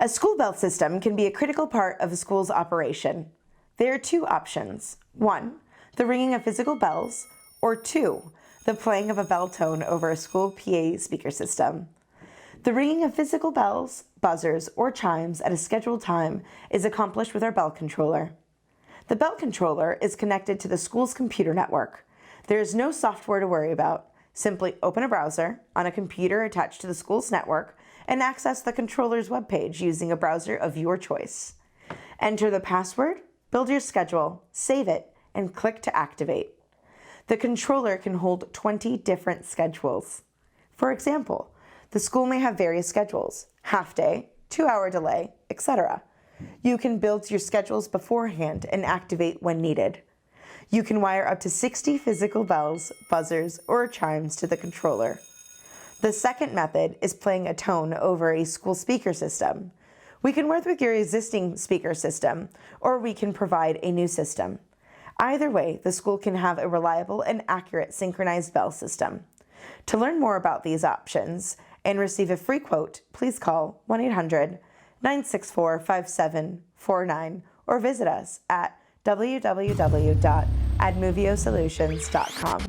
A school bell system can be a critical part of a school's operation. There are two options. 1, the ringing of physical bells, or 2, the playing of a bell tone over a school PA speaker system. The ringing of physical bells, buzzers, or chimes at a scheduled time is accomplished with our bell controller. The bell controller is connected to the school's computer network. There is no software to worry about. Simply open a browser on a computer attached to the school's network and access the controller's webpage using a browser of your choice. Enter the password, build your schedule, save it, and click to activate. The controller can hold 20 different schedules. For example, the school may have various schedules, half-day, 2-hour delay, etc. You can build your schedules beforehand and activate when needed. You can wire up to 60 physical bells, buzzers, or chimes to the controller. The second method is playing a tone over a school speaker system. We can work with your existing speaker system, or we can provide a new system. Either way, the school can have a reliable and accurate synchronized bell system. To learn more about these options and receive a free quote, please call 1-800-964-5749 or visit us at www.admoviosolutions.com.